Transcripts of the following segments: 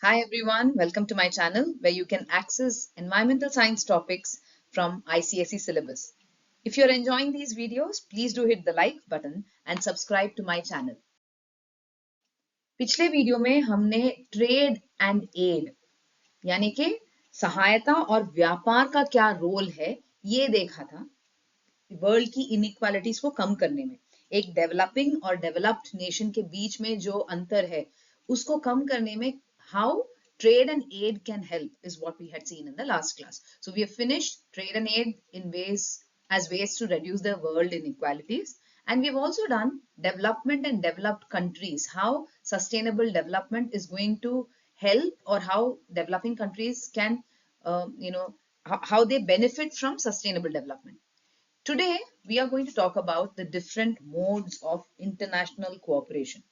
Hi everyone, welcome to my channel where you can access environmental science topics from ICSE syllabus. If you're enjoying these videos, please do hit the like button and subscribe to my channel. पिछले video में हमने trade and add यानी कि सहायता और व्यापार का क्या रोल है ये देखा था वर्ल्ड की इनइक्वालिटीज को कम करने में। एक डेवलपिंग और डेवलप्ड नेशन के बीच में जो अंतर है उसको कम करने में how trade and aid can help is what we had seen in the last class. So we have finished trade and aid in ways to reduce the world inequalities, and we have also done development and developed countries, how sustainable development is going to help, or how developing countries can how they benefit from sustainable development. Today, we are going to talk about the different modes of international cooperation.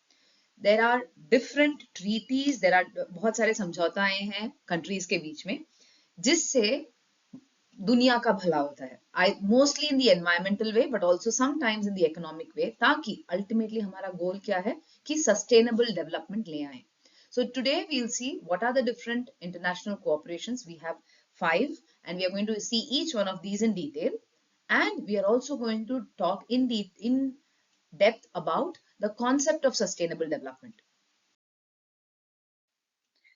There are different treaties, there are बहुत सारे समझौताएं हैं countries के बीच में जिससे दुनिया का भला होता है mostly in the environmental way but also sometimes in the economic way ताकि ultimately हमारा goal क्या है कि sustainable development ले आए. So today we'll see what are the different international cooperations. We have 5 and we are going to see each one of these in detail. And we are also going to talk in depth about the concept of sustainable development.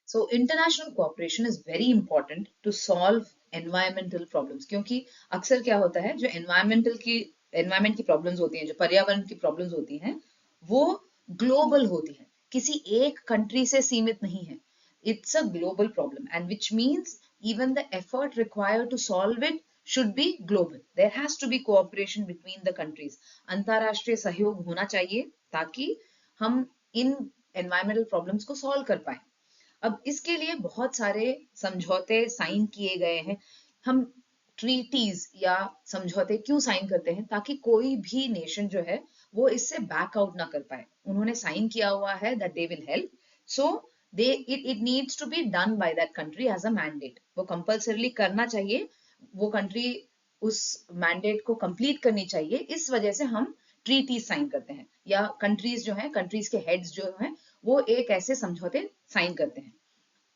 So international cooperation is very important to solve environmental problems. क्योंकि अक्सर क्या होता है जो environment की problems होती हैं, जो पर्यावरण की problems होती हैं, वो global होती हैं, किसी एक country से सीमित नहीं है. It's a global problem, and which means even the effort required to solve it should be global. There has to be cooperation between the countries. अंतर्राष्ट्रीय सहयोग होना चाहिए ताकि हम इन environmental problems को solve कर पाए. अब इसके लिए बहुत सारे समझौते साइन किए गए हैं. हम ट्रीटीज या समझौते क्यों साइन करते हैं? ताकि कोई भी नेशन जो है वो इससे बैक आउट ना कर पाए. उन्होंने साइन किया हुआ है that they will help. So it needs to be done by that country as a mandate. वो कंपल्सरीली करना चाहिए. वो कंट्री उस मैंडेट को कंप्लीट करनी चाहिए. इस वजह से हम ट्रीटी साइन करते हैं या कंट्रीज जो हैं, कंट्रीज के हेड्स जो हैं वो एक ऐसे समझौते साइन करते हैं.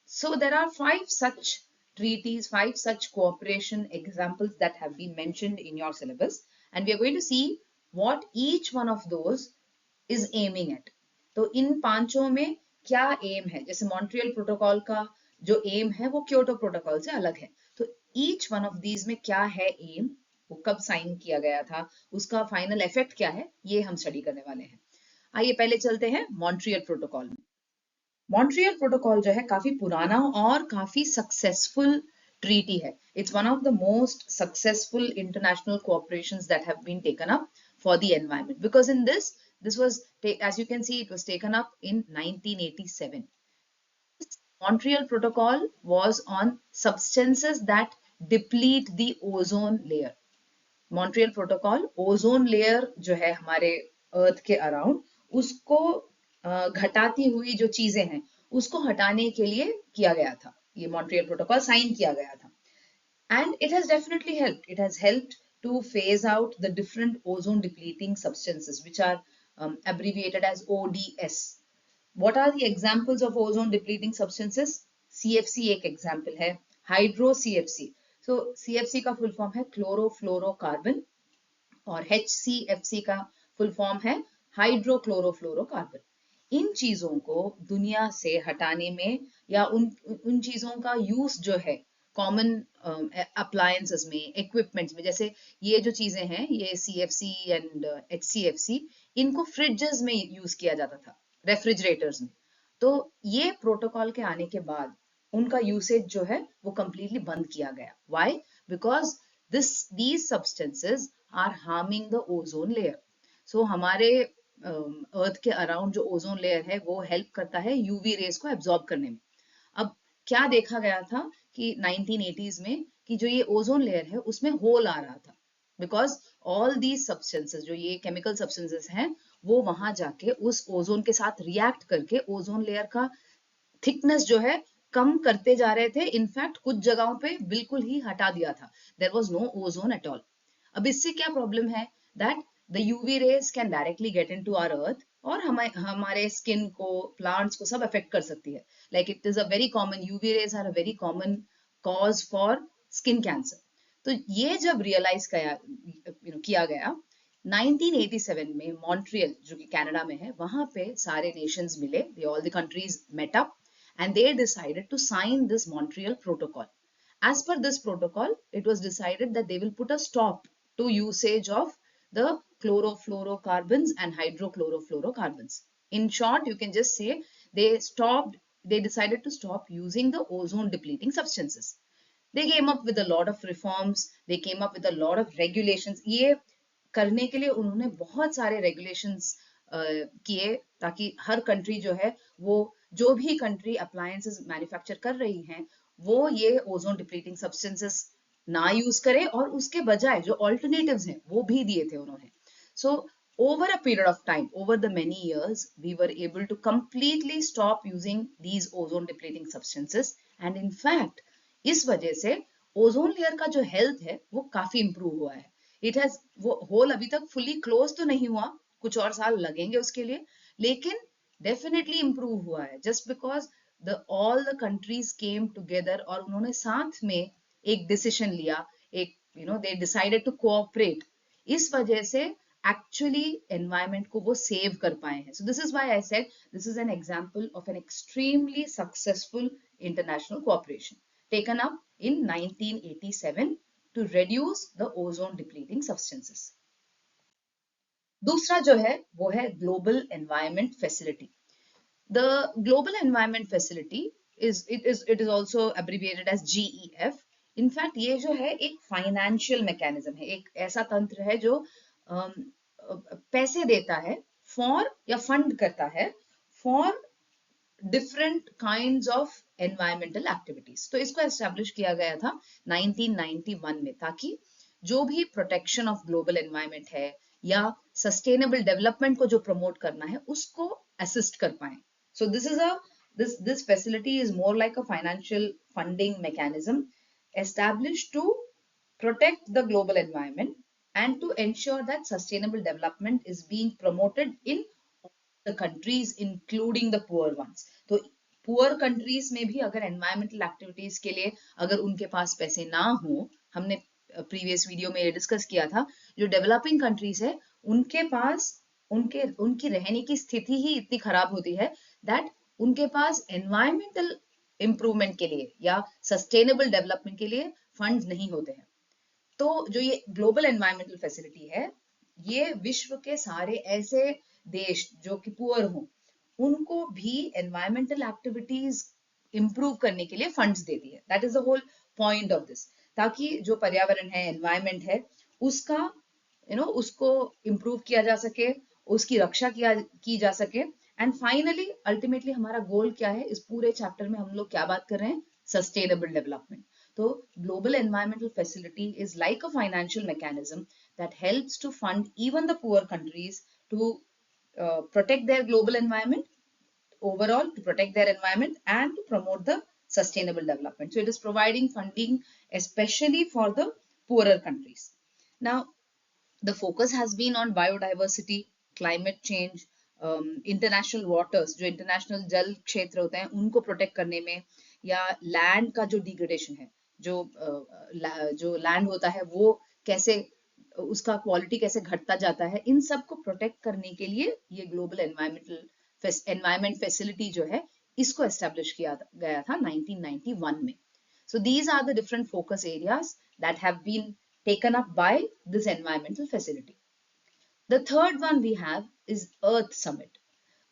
So there are 5 such treaties, 5 such cooperation examples that have been mentioned in your syllabus, and we are going to see what each one of those is aiming at. तो इन पांचों में क्या एम है? जैसे Montreal protocol का जो M है वो क्योटो प्रोटोकॉल से अलग है. तो ईच वन ऑफ दीज में क्या है एम, वो कब साइन किया गया था, उसका फाइनल इफेक्ट क्या है, ये हम स्टडी करने वाले हैं. आइए पहले चलते हैं मॉन्ट्रियल प्रोटोकॉल में. मॉन्ट्रियल प्रोटोकॉल जो है काफी पुराना और काफी सक्सेसफुल ट्रीटी है. It's one of the most successful international cooperations that have been taken up for the environment because in this was, as you can see, it was taken up in 1987. Montreal Protocol was on substances that deplete the ozone layer. Montreal Protocol ozone layer जो है हमारे अर्थ के around उसको घटाती हुई जो चीजें हैं उसको हटाने के लिए किया गया था. ये मॉन्ट्रियल प्रोटोकॉल साइन किया गया था. And it has definitely helped. It has helped to phase out the different ozone depleting substances which are abbreviated as ODS. What are the examples of ozone depleting substances? CFC एक example है. Hydro CFC. So CFC का full form है chlorofluorocarbon और HCFC का full form है hydrochlorofluorocarbon. इन चीजों को दुनिया से हटाने में या उन चीजों का यूज जो है कॉमन अप्लायंसेस में, इक्विपमेंट्स में, जैसे ये जो चीजें हैं ये CFC एंड HCFC, इनको फ्रिजेस में यूज किया जाता था, रेफ्रिजरेटर्स में. तो ये प्रोटोकॉल के आने के बाद उनका यूसेज जो है वो कंप्लीटली बंद किया गया. Why? Because these substances are harming the ozone layer. So हमारे अर्थ के अराउंड जो ओजोन लेयर है वो हेल्प करता है यूवी रेज को एब्जॉर्ब करने में. अब क्या देखा गया था कि 1980s में कि जो ये ओजोन लेयर है उसमें होल आ रहा था बिकॉज ऑल दीज सब्सटेंसेस, जो ये केमिकल सब्सटेंसेस हैं, वो वहां जाके उस ओजोन के साथ रिएक्ट करके ओजोन लेयर का थिकनेस जो है कम करते जा रहे थे. इनफैक्ट कुछ जगहों पे बिल्कुल ही हटा दिया था. There was no ozone at all. अब इससे क्या प्रॉब्लम है? That the UV rays can directly get into our earth और हमारे स्किन को, प्लांट्स को सब अफेक्ट कर सकती है. Like it is a very common, UV rays are a very common cause for skin cancer. तो ये जब रियलाइज किया गया 1987 में, मॉन्ट्रियल जो कि कनाडा में है, वहां पे सारे नेशंस मिले, they all the countries met up and they decided to sign this Montreal Protocol. As per this protocol, it was decided that they will put a stop to usage of the chlorofluorocarbons and hydrochlorofluorocarbons. In short, you can just say they decided to stop using the ozone depleting substances. They came up with a lot of reforms, they came up with a lot of regulations. ये करने के लिए उन्होंने बहुत सारे regulations किए, ताकि हर country जो है वो, जो भी कंट्री अप्लायंसेस मैन्युफैक्चर कर रही हैं, वो ये ओजोन डिप्लीटिंग सब्सटेंसेस ना यूज करे, और उसके बजाय जो ऑल्टरनेटिव्स हैं वो भी दिए थे उन्होंने. सो over a period of time, over the many years, we were able to completely stop using these ozone depleting substances. And in fact, इस वजह से ओजोन लेयर का जो हेल्थ है वो काफी इंप्रूव हुआ है. इट हैज, वो होल अभी तक फुली क्लोज तो नहीं हुआ, कुछ और साल लगेंगे उसके लिए, लेकिन डेफिनेटली इंप्रूव हुआ है, just because all the countries came together, और उन्होंने साथ में एक डिसीजन लिया, एक दे डिसाइडेड टू कोऑपरेट. इस वजह से एक्चुअली एनवायरमेंट को वो सेव कर पाए हैं. So this is why I said this is an example of an extremely successful international cooperation taken up in 1987 to reduce the ozone depleting substances. दूसरा जो है वो है global environment facility. The global environment facility it is also abbreviated as GEF. In fact ये जो है एक financial mechanism है, एक ऐसा तंत्र है जो पैसे देता है फॉर, या फंड करता है for different kinds of environmental activities. तो इसको एस्टेब्लिश किया गया था 1991 में, ताकि जो भी प्रोटेक्शन ऑफ ग्लोबल एनवायरमेंट है या सस्टेनेबल डेवलपमेंट को जो प्रमोट करना है उसको असिस्ट कर पाए. सो this facility is more like a financial funding mechanism established to protect the global environment and to ensure that sustainable development is being promoted in the countries including the poor ones. तो poor countries में भी अगर environmental activities के लिए अगर उनके पास पैसे ना हो, हमने प्रीवियस वीडियो में ये डिस्कस किया था, जो डेवलपिंग कंट्रीज है उनके पास उनकी रहने की स्थिति ही इतनी खराब होती है दैट उनके पास एनवायरमेंटल इंप्रूवमेंट के लिए या सस्टेनेबल डेवलपमेंट के लिए फंड्स नहीं होते हैं. तो जो ये ग्लोबल एनवायरमेंटल फैसिलिटी है, ये विश्व के सारे ऐसे देश जो कि पुअर हों, उनको भी एनवायरमेंटल एक्टिविटीज इंप्रूव करने के लिए फंड्स देती है. That is the whole point of this, ताकि जो पर्यावरण है, एनवायरमेंट है, उसका उसको इंप्रूव किया जा सके, उसकी रक्षा की जा सके. एंड फाइनली अल्टीमेटली हमारा गोल क्या है, इस पूरे चैप्टर में हम लोग क्या बात कर रहे हैं, सस्टेनेबल डेवलपमेंट. तो global environmental facility is like a financial mechanism that helps to fund even the poor countries to protect their global environment, overall to protect their environment and to promote the sustainable development. So it is providing funding especially for the poorer countries. Now the focus has been on biodiversity, climate change, international waters, जो international जल क्षेत्र होते हैं उनको protect करने में, या land का जो degradation है, जो land होता है वो कैसे उसका क्वालिटी कैसे घटता जाता है, इन सब को प्रोटेक्ट करने के लिए ये ग्लोबल एनवायरमेंट फैसिलिटी जो है इसको एस्टेब्लिश किया गया था 1991 में. So these are the different focus areas that have been taken up by this environmental facility. The third one we have is earth summit.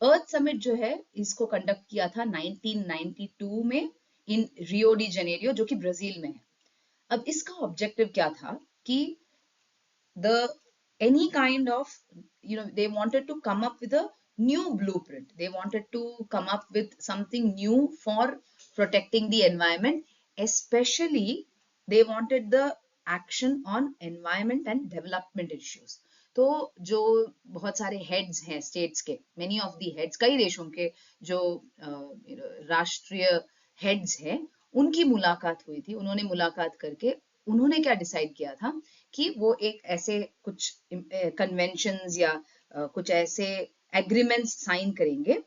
Earth summit जो है इसको कंडक्ट किया था 1992 में इन रियो डी जेनेरियो, जो कि ब्राजील में है. अब इसका ऑब्जेक्टिव क्या था कि any kind of, they wanted to come up with a new blueprint, they wanted to come up with something new for protecting the environment, especially they wanted the action on environment and development issues. तो जो बहुत सारे heads हैं states के, many of the heads, कई देशों के जो राष्ट्रीय हेड्स हैं, उनकी मुलाकात हुई थी. उन्होंने मुलाकात करके उन्होंने क्या डिसाइड किया था कि वो एक ऐसे कुछ कन्वेंशंस या कुछ ऐसे एग्रीमेंट्स साइन करेंगे,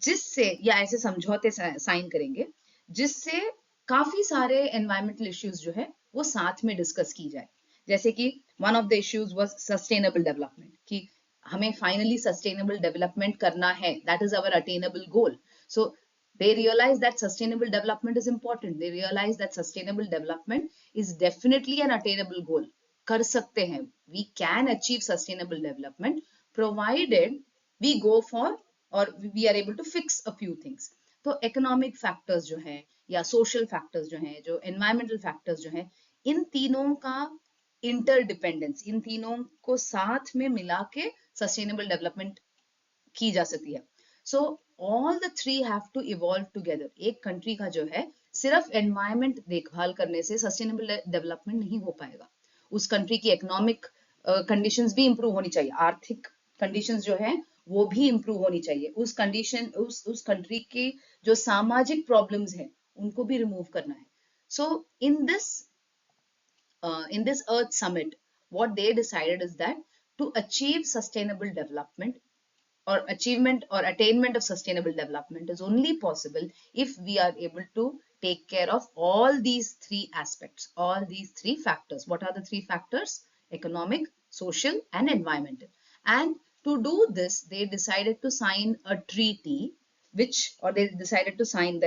जिससे या ऐसे समझौते साइन करेंगे जिससे काफी सारे एनवायरमेंटल इश्यूज जो है वो साथ में डिस्कस की जाए। जैसे कि one of the issues was sustainable development, कि हमें फाइनली सस्टेनेबल डेवलपमेंट करना है, that is our attainable goal. So they realize that sustainable development is important, they realize that sustainable development is definitely an attainable goal, कर सकते हैं, we can achieve sustainable development provided we go for or we are able to fix a few things। तो economic factors जो है या social factors जो है, जो environmental factors जो है, इन तीनों का इंटरडिपेंडेंस, इन तीनों को साथ में मिला के सस्टेनेबल डेवलपमेंट की जा सकती है। So all the three have to evolve together. एक कंट्री का जो है सिर्फ एनवायरमेंट देखभाल करने से सस्टेनेबल डेवलपमेंट नहीं हो पाएगा। उस कंट्री की इकोनॉमिक कंडीशंस भी इंप्रूव होनी चाहिए, आर्थिक कंडीशंस जो है वो भी इंप्रूव होनी चाहिए। उस कंट्री की जो सामाजिक प्रॉब्लम्स है उनको भी रिमूव करना है। सो in this Earth Summit, what they decided is that to achieve sustainable development or achievement or attainment of sustainable development is only possible if we are able to take care of all these three aspects, all these three factors. What are the three factors? Economic, social, and environmental. And to do this, they decided to sign a treaty, the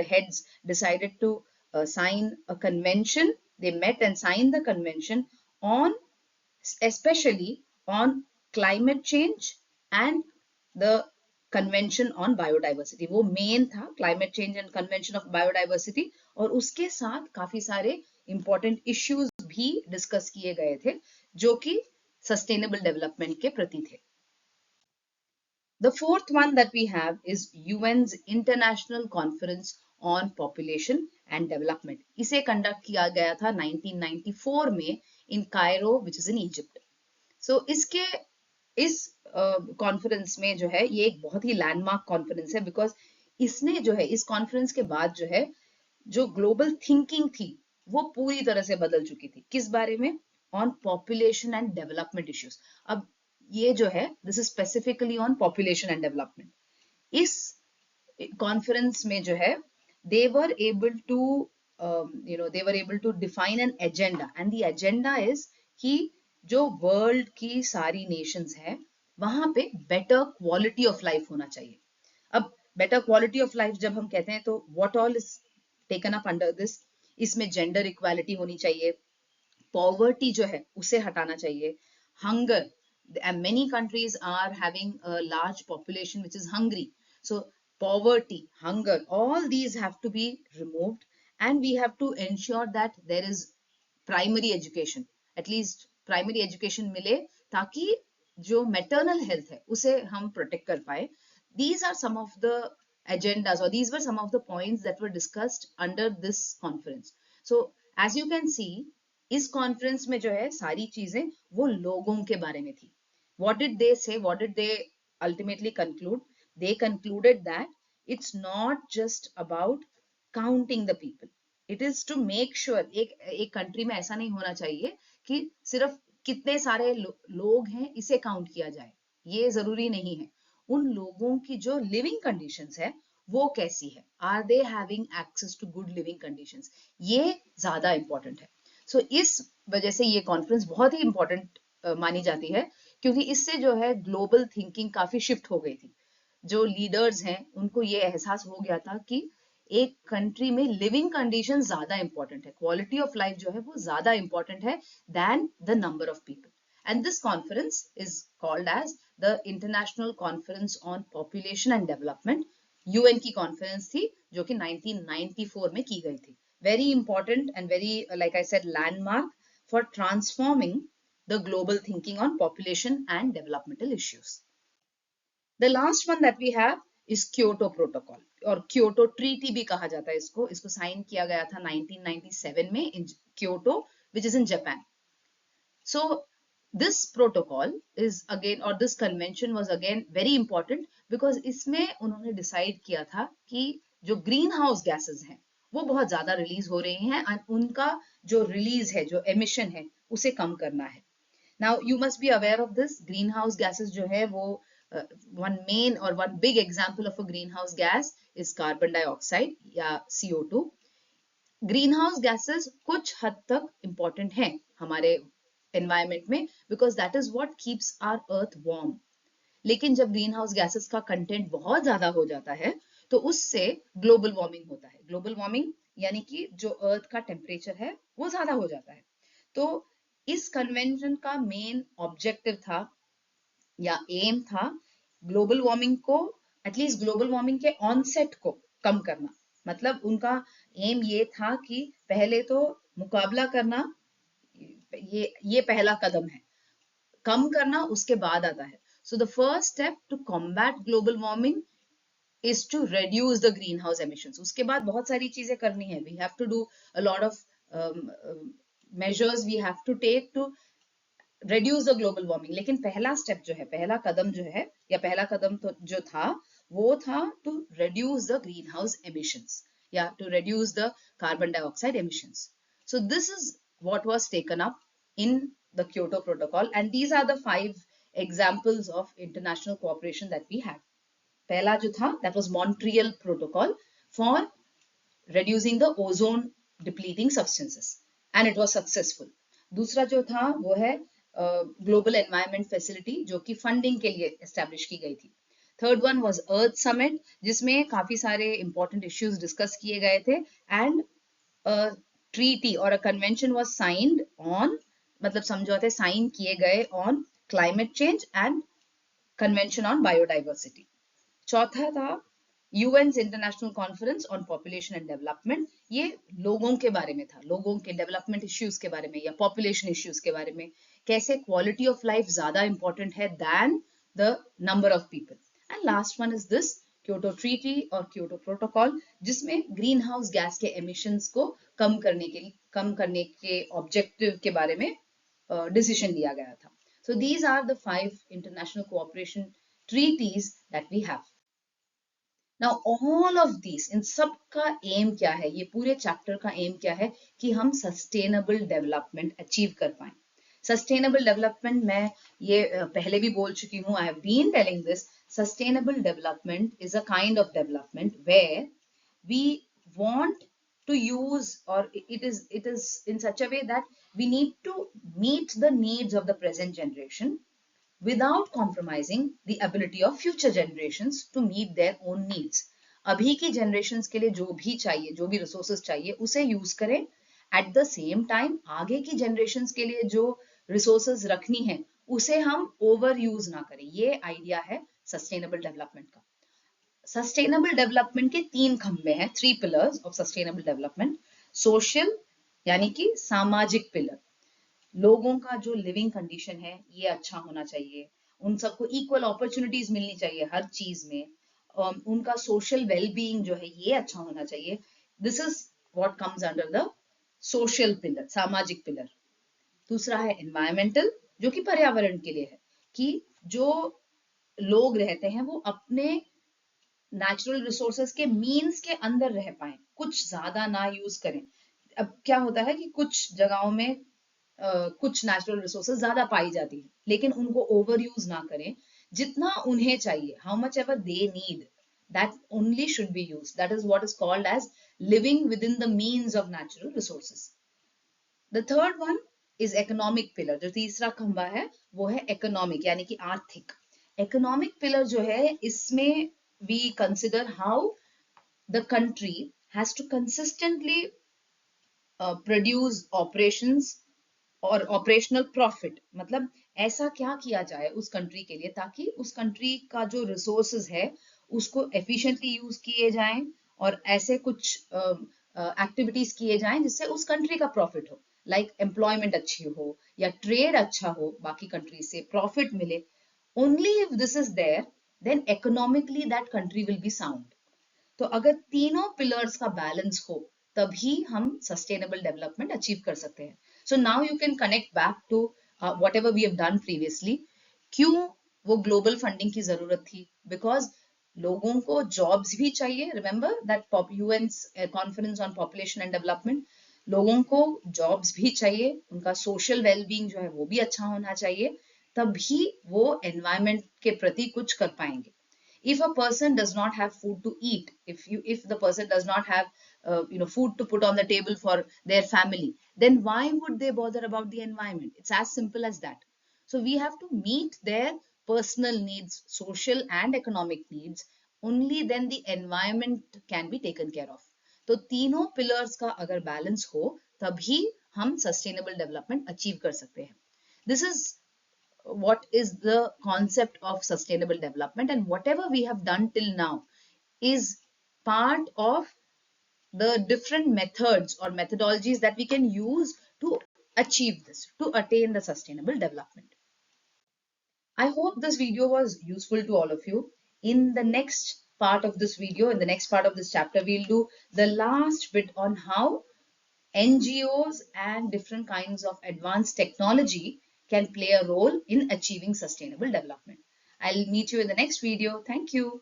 heads decided to sign a convention. They met and signed the convention on, especially on climate change and the convention on biodiversity. वो main था, climate change and convention of biodiversity, और उसके साथ काफी सारे important issues भी discuss किए गए थे जो कि सस्टेनेबल डेवलपमेंट के प्रति थे। The fourth one that we have is UN's International Conference on Population and Development. इसे कंडक्ट किया गया था 1994 में in Cairo, which is in Egypt. So इस कॉन्फ्रेंस में जो है ये एक बहुत ही लैंडमार्क कॉन्फ्रेंस है, बिकॉज इसने जो है इस कॉन्फ्रेंस के बाद जो है जो ग्लोबल थिंकिंग थी वो पूरी तरह से बदल चुकी थी। किस बारे में? On population and development issues. अब ये जो है this is specifically on population and development. इस कॉन्फ्रेंस में जो है they were able to define an agenda, and the agenda is कि जो वर्ल्ड की सारी नेशंस है वहां पे बेटर क्वालिटी ऑफ लाइफ होना चाहिए। अब बेटर क्वालिटी ऑफ लाइफ जब हम कहते हैं तो what all is taken up under this? इसमें जेंडर इक्वालिटी होनी चाहिए, पॉवर्टी जो है उसे हटाना चाहिए, hunger, many countries are having a large population which is hungry, so poverty, hunger, all these have to be removed, and we have to ensure that there is primary education, at least primary education मिले ताकि जो maternal health है उसे हम protect कर पाए। These are some of the agendas, or these were some of the points that were discussed under this conference. So as you can see, इस conference में जो है सारी चीजें वो लोगों के बारे में थी। What did they say? What did they ultimately conclude? They concluded that it's not just about counting the people. It is to make sure एक कंट्री में ऐसा नहीं होना चाहिए कि सिर्फ कितने सारे लोग हैं इसे काउंट किया जाए, ये जरूरी नहीं है। उन लोगों की जो लिविंग कंडीशंस है वो कैसी है, are they having access to good living conditions, ये ज्यादा इंपॉर्टेंट है। सो इस वजह से ये कॉन्फ्रेंस बहुत ही इंपॉर्टेंट मानी जाती है, क्योंकि इससे जो है ग्लोबल थिंकिंग काफी शिफ्ट हो गई थी। जो लीडर्स हैं उनको ये एहसास हो गया था कि एक कंट्री में लिविंग कंडीशन ज्यादा इंपॉर्टेंट है, क्वालिटी ऑफ लाइफ जो है वो ज्यादा इंपॉर्टेंट है than the number of people. And this conference is called as the international conference on population and development. UN की कॉन्फ्रेंस थी जो कि 1994 में की गई थी। Very important and very, like I said, landmark for transforming the global thinking on population and developmental issues. The last one that we have is Kyoto Protocol, और Kyoto Treaty भी कहा जाता है इसको। इसको साइन किया गया था 1997 में in Kyoto, which is in Japan. So this protocol is again, or this convention was again very important because इसमें उन्होंने डिसाइड किया था कि जो ग्रीन हाउस गैसेस हैं वो बहुत ज्यादा रिलीज हो रही हैं, और उनका जो रिलीज है, जो एमिशन है, उसे कम करना है। Now you must be aware of this, green house gases जो है वो one main or one big example of a greenhouse gas is carbon dioxide या CO2. ग्रीन हाउस गैसेस कुछ हद तक इंपॉर्टेंट हैं हमारे एनवायरमेंट में because that is what keeps our earth warm. लेकिन जब ग्रीन हाउस गैसेस का कंटेंट बहुत ज्यादा हो जाता है तो उससे ग्लोबल वार्मिंग होता है. ग्लोबल वार्मिंग यानी कि जो अर्थ का टेम्परेचर है वो ज्यादा हो जाता है. तो इस कन्वेंशन का मेन ऑब्जेक्टिव था या एम था ग्लोबल वार्मिंग को, एटलीस्ट ग्लोबल वार्मिंग के ऑनसेट को कम करना. मतलब उनका एम ये था कि पहले तो मुकाबला करना, ये पहला कदम है, कम करना उसके बाद आता है. So the first step to combat global warming is to reduce the greenhouse emissions. उसके बाद बहुत सारी चीजें करनी है. We have to do a lot of measures we have to take to reduce the global warming. लेकिन पहला step जो है, पहला कदम जो है या पहला कदम तो जो था वो था to reduce the greenhouse emissions या to reduce the carbon dioxide emissions. So this is what was taken up in the Kyoto Protocol, and these are the 5 examples of international cooperation that we had. पहला जो था that was Montreal Protocol for reducing the ozone depleting substances and it was successful. दूसरा जो था वो है global environment facility जो कि फंडिंग के लिए एस्टेब्लिश की गई थी. Third one was earth summit जिसमें काफी सारे इंपॉर्टेंट इश्यूज डिस्कस किए गए थे एंड ट्रीटी और a convention was signed on, मतलब समझौते साइन किए गए on climate change and convention on biodiversity. चौथा था UN international conference on population and development. ये लोगों के बारे में था, लोगों के डेवलपमेंट इश्यूज के बारे में या पॉपुलेशन इश्यूज के बारे में, कैसे क्वालिटी ऑफ लाइफ ज्यादा इंपॉर्टेंट है than the number of people. And last one is this Kyoto treaty और क्योटो प्रोटोकॉल जिसमें ग्रीन हाउस गैस के एमिशंस को कम करने के ऑब्जेक्टिव के बारे में डिसीजन लिया गया था. So these are the 5 international cooperation treaties that we have. Now all of these, इन सब का एम क्या है, ये पूरे चैप्टर का एम क्या है कि हम सस्टेनेबल डेवलपमेंट अचीव कर पाए. सस्टेनेबल डेवलपमेंट मैं ये पहले भी बोल चुकी हूँ, I have been telling this. Sustainable development is a kind of development where we want to use, or it is in such a way that we need to meet the needs of the present generation without compromising the ability of future generations to meet their own needs. अभी की generations के लिए जो भी चाहिए, जो भी resources चाहिए उसे use करें. At the same time आगे की generations के लिए जो resources रखनी है उसे हम overuse ना करें. ये idea है sustainable development का. सस्टेनेबल डेवलपमेंट के 3 खंबे हैं, 3 pillars of sustainable development. Social यानी कि सामाजिक पिलर, लोगों का जो लिविंग कंडीशन है ये अच्छा होना चाहिए, उन सबको इक्वल अपॉर्चुनिटीज मिलनी चाहिए हर चीज में, उनका सोशल वेलबीइंग जो है ये अच्छा होना चाहिए. This is what comes under the social pillar, सामाजिक पिलर. दूसरा है एनवायरमेंटल जो कि पर्यावरण के लिए है कि जो लोग रहते हैं वो अपने नेचुरल रिसोर्सेज के मीन्स के अंदर रह पाए, कुछ ज्यादा ना यूज करें. अब क्या होता है कि कुछ जगहों में कुछ नेचुरल रिसोर्सेज ज्यादा पाई जाती है लेकिन उनको ओवर यूज ना करें. जितना उन्हें चाहिए, how much ever they need, that only should be used. That is what is called as living within the means of natural resources. The third one is economic pillar. जो तीसरा खंबा है वो है इकोनॉमिक यानी कि आर्थिक. Economic pillar जो है इसमें we consider how the country has to consistently produce operations और operational profit. मतलब ऐसा क्या किया जाए उस कंट्री के लिए ताकि उस कंट्री का जो रिसोर्सेज है उसको efficiently यूज किए जाएं और ऐसे कुछ एक्टिविटीज किए जाएं जिससे उस कंट्री का प्रॉफिट हो, लाइक एम्प्लॉयमेंट अच्छी हो या ट्रेड अच्छा हो, बाकी कंट्री से प्रॉफिट मिले. Only if this is there then economically that country will be sound. तो अगर तीनों पिलर्स का बैलेंस हो तभी हम सस्टेनेबल डेवलपमेंट अचीव कर सकते हैं. So now you can connect back to whatever we have done previously. क्यों वो ग्लोबल फंडिंग की जरूरत थी? बिकॉज लोगों को जॉब्स भी चाहिए. Remember that UN conference on population and development, लोगों को जॉब्स भी चाहिए, उनका सोशल वेलबीइंग जो है वो भी अच्छा होना चाहिए, तभी वो एनवायरमेंट के प्रति कुछ कर पाएंगे. If a person does not have food to eat, if the person does not have food to put on the table for their family, then why would they bother about the environment? It's as simple as that. So we have to meet their personal needs, social and economic needs. Only then the environment can be taken care of. तो तीनों pillars का अगर balance हो तभी हम sustainable development achieve कर सकते हैं. This is what is the concept of sustainable development, and whatever we have done till now is part of the different methods or methodologies that we can use to achieve this, to attain the sustainable development. I hope this video was useful to all of you. In the next part of this video, in the next part of this chapter, we'll do the last bit on how NGOs and different kinds of advanced technology can play a role in achieving sustainable development. I'll meet you in the next video. Thank you.